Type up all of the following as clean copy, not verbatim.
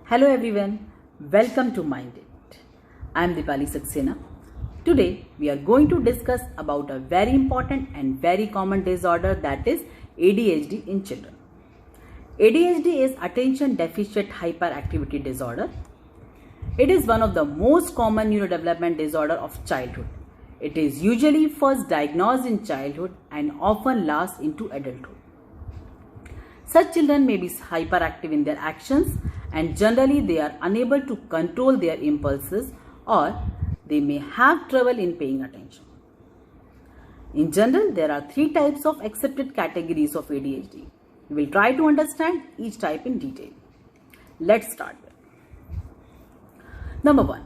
Hello everyone, welcome to Mind It. I am Dipali Saxena. Today we are going to discuss about a very important and very common disorder, that is ADHD in children. ADHD is attention deficit hyperactivity disorder. It is one of the most common neurodevelopment disorder of childhood. It is usually first diagnosed in childhood and often lasts into adulthood. Such children may be hyperactive in their actions and generally they are unable to control their impulses, or they may have trouble in paying attention. In general, there are 3 types of accepted categories of ADHD. We will try to understand each type in detail. Let's start with number 1,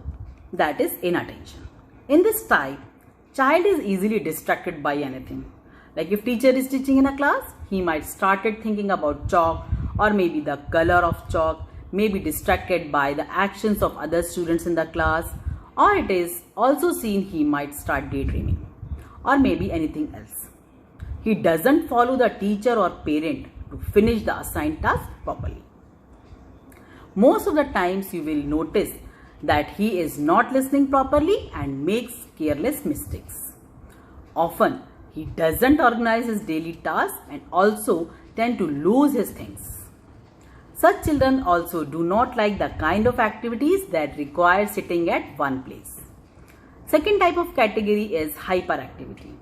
that is inattention. In this type, child is easily distracted by anything. Like if teacher is teaching in a class, he might started thinking about chalk or maybe the color of chalk, may be distracted by the actions of other students in the class, or it is also seen he might start daydreaming or maybe anything else. He doesn't follow the teacher or parent to finish the assigned task properly. Most of the times you will notice that he is not listening properly and makes careless mistakes. Often he doesn't organize his daily tasks and also tend to lose his things. Such children also do not like the kind of activities that require sitting at one place. Second type of category is hyperactivity.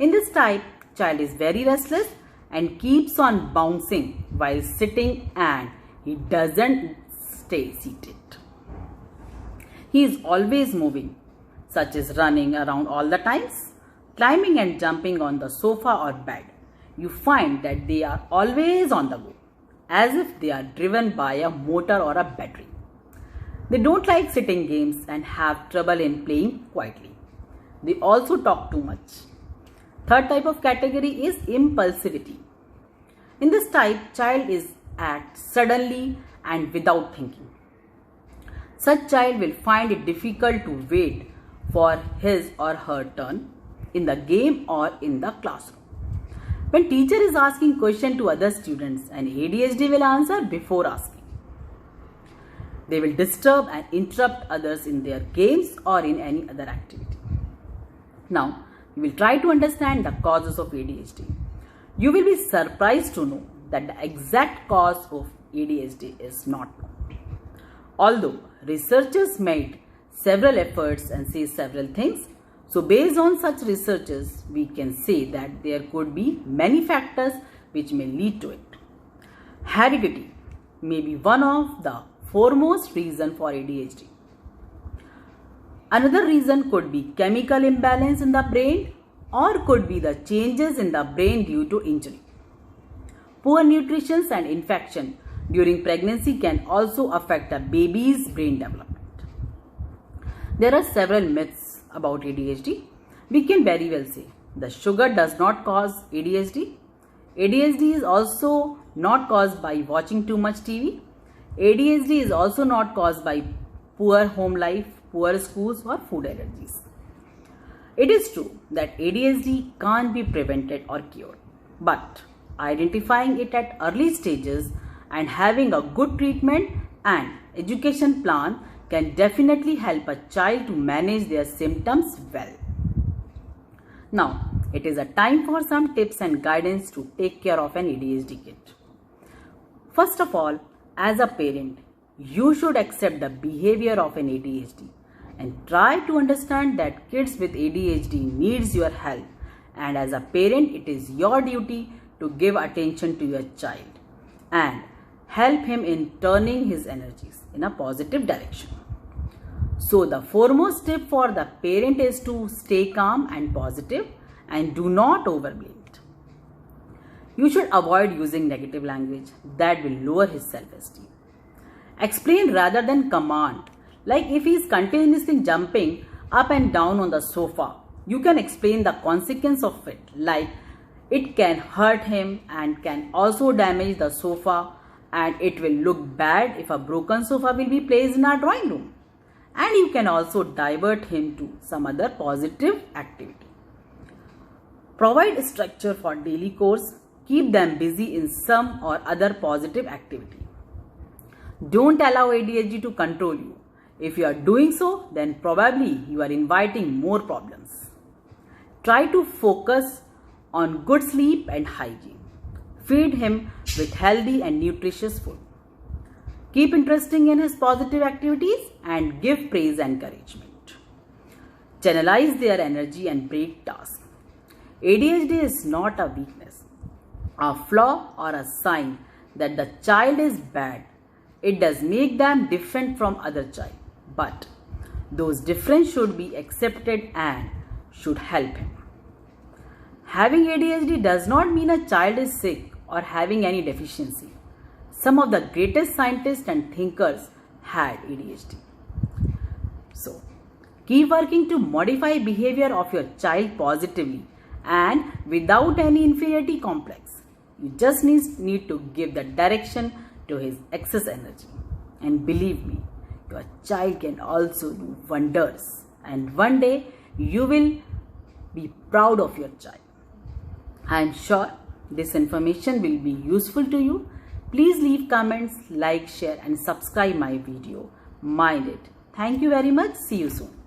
In this type, child is very restless and keeps on bouncing while sitting and he doesn't stay seated. He is always moving, such as running around all the times, climbing and jumping on the sofa or bed. You find that they are always on the go, as if they are driven by a motor or a battery. They don't like sitting games and have trouble in playing quietly. They also talk too much. Third type of category is impulsivity. In this type, child acts suddenly and without thinking. Such child will find it difficult to wait for his or her turn in the game or in the classroom. When teacher is asking question to other students, and ADHD will answer before asking. They will disturb and interrupt others in their games or in any other activity. Now, we will try to understand the causes of ADHD. You will be surprised to know that the exact cause of ADHD is not known. Although researchers made several efforts and say several things, so based on such researches, we can say that there could be many factors which may lead to it. Heredity may be one of the foremost reasons for ADHD. Another reason could be chemical imbalance in the brain, or could be the changes in the brain due to injury. Poor nutrition and infection during pregnancy can also affect a baby's brain development. There are several myths about ADHD. We can very well say the sugar does not cause ADHD. ADHD is also not caused by watching too much TV. ADHD is also not caused by poor home life, poor schools or food allergies. It is true that ADHD can't be prevented or cured, but identifying it at early stages and having a good treatment and education plan can definitely help a child to manage their symptoms well. Now, it is a time for some tips and guidance to take care of an ADHD kid. First of all, as a parent, you should accept the behavior of an ADHD and try to understand that kids with ADHD needs your help, and as a parent, it is your duty to give attention to your child and help him in turning his energies in a positive direction. So the foremost tip for the parent is to stay calm and positive and do not overblame it. You should avoid using negative language that will lower his self-esteem. Explain rather than command. Like if he is continuously jumping up and down on the sofa, you can explain the consequence of it, like it can hurt him and can also damage the sofa, and it will look bad if a broken sofa will be placed in our drawing room. And you can also divert him to some other positive activity. Provide structure for daily course. Keep them busy in some or other positive activity. Don't allow ADHD to control you. If you are doing so, then probably you are inviting more problems. Try to focus on good sleep and hygiene. Feed him with healthy and nutritious food. Keep interesting in his positive activities and give praise and encouragement. Channelize their energy and break tasks. ADHD is not a weakness, a flaw or a sign that the child is bad. It does make them different from other child, but those differences should be accepted and should help him. Having ADHD does not mean a child is sick or having any deficiency. Some of the greatest scientists and thinkers had ADHD. So, keep working to modify behavior of your child positively and without any inferiority complex. You just need to give the direction to his excess energy. And believe me, your child can also do wonders. And one day, you will be proud of your child. I am sure this information will be useful to you. Please leave comments, like, share and subscribe my video. Mind it. Thank you very much. See you soon.